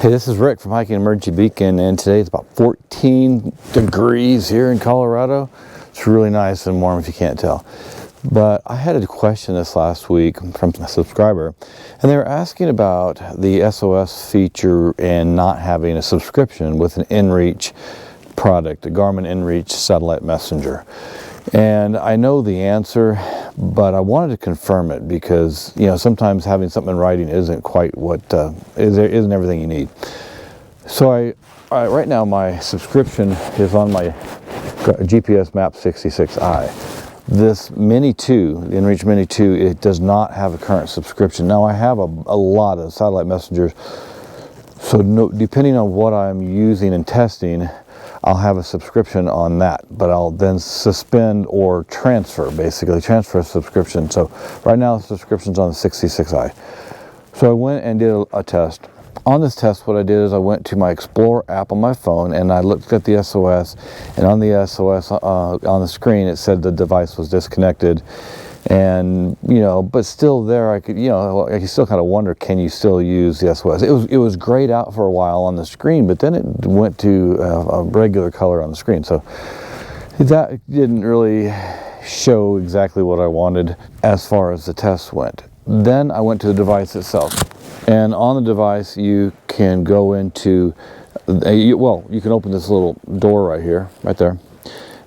Hey, this is Rick from Hiking Emergency Beacon, and today it's about 14 degrees here in Colorado. It's really nice and warm if you can't tell. But I had a question this last week from a subscriber, and they were asking about the SOS feature and not having a subscription with an inReach product, the Garmin inReach satellite messenger. And I know the answer, but I wanted to confirm it because, you know, sometimes having something in writing isn't quite what, isn't everything you need. So right now my subscription is on my GPS Map 66i. This Mini 2, the inReach Mini 2, it does not have a current subscription. Now I have a lot of satellite messengers, so depending on what I'm using and testing, I'll have a subscription on that, but I'll then suspend or transfer a subscription. So right now the subscription's on the 66i. So I went and did a test. On this test, what I did is I went to my Explorer app on my phone and I looked at the SOS, and on the SOS on the screen it said the device was disconnected. And, you know, but still there, I could still kind of wonder, can you still use the SOS? It was grayed out for a while on the screen, but then it went to a regular color on the screen. So that didn't really show exactly what I wanted as far as the test went. Then I went to the device itself. And on the device, you can go into, you can open this little door right here, right there.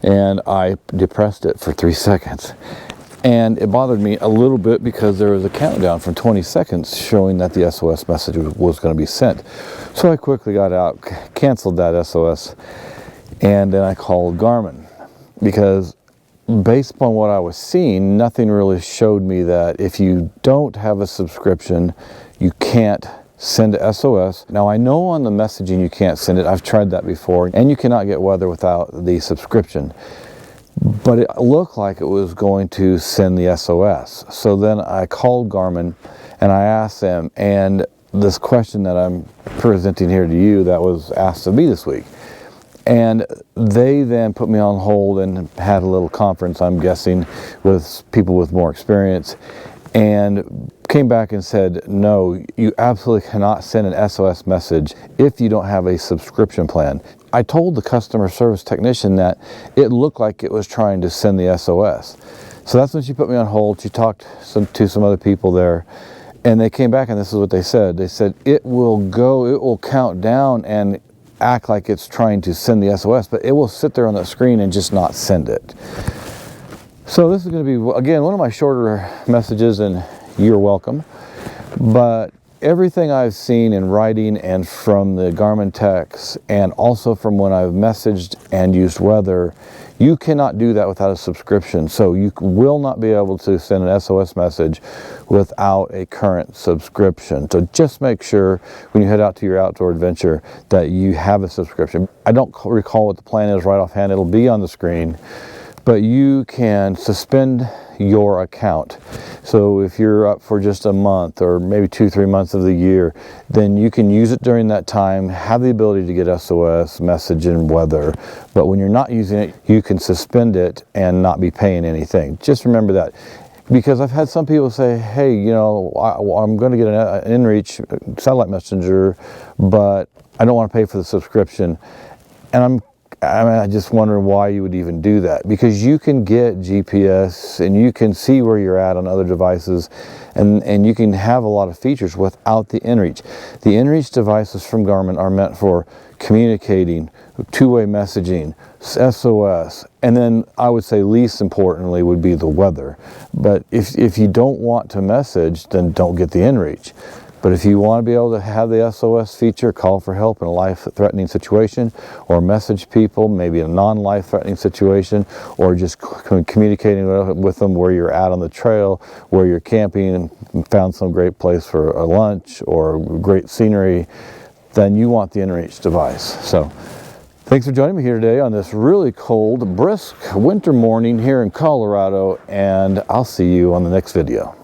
And I depressed it for 3 seconds. And it bothered me a little bit because there was a countdown from 20 seconds showing that the SOS message was going to be sent. So I quickly got out, canceled that SOS, and then I called Garmin, because based upon what I was seeing, nothing really showed me that if you don't have a subscription, you can't send a SOS. Now I know on the messaging you can't send it. I've tried that before, and you cannot get weather without the subscription. But it looked like it was going to send the SOS. So then I called Garmin and I asked them, and this question that I'm presenting here to you that was asked of me this week. And they then put me on hold and had a little conference, I'm guessing, with people with more experience, and came back and said, no, you absolutely cannot send an SOS message if you don't have a subscription plan. I told the customer service technician that it looked like it was trying to send the SOS. So that's when she put me on hold. She talked to some other people there, and they came back and this is what they said. They said it will count down and act like it's trying to send the SOS, but it will sit there on the screen and just not send it. So this is going to be, again, one of my shorter messages, and you're welcome. But everything I've seen in writing and from the Garmin techs, and also from when I've messaged and used weather, you cannot do that without a subscription. So you will not be able to send an SOS message without a current subscription. So just make sure when you head out to your outdoor adventure that you have a subscription. I don't recall what the plan is right offhand. It'll be on the screen, but you can suspend your account. So if you're up for just a month or maybe 2-3 months of the year, then you can use it during that time, have the ability to get SOS, message, and weather. But when you're not using it, you can suspend it and not be paying anything. Just remember that. Because I've had some people say, hey, you know, I'm going to get an inReach satellite messenger, but I don't want to pay for the subscription. And I'm just wondering why you would even do that, because you can get GPS and you can see where you're at on other devices, and you can have a lot of features without the inReach. The inReach devices from Garmin are meant for communicating, two-way messaging, SOS, and then I would say least importantly would be the weather. But if you don't want to message, then don't get the inReach. But if you want to be able to have the SOS feature, call for help in a life-threatening situation, or message people, maybe in a non-life-threatening situation, or just communicating with them where you're at on the trail, where you're camping and found some great place for a lunch or great scenery, then you want the inReach device. So thanks for joining me here today on this really cold, brisk winter morning here in Colorado, and I'll see you on the next video.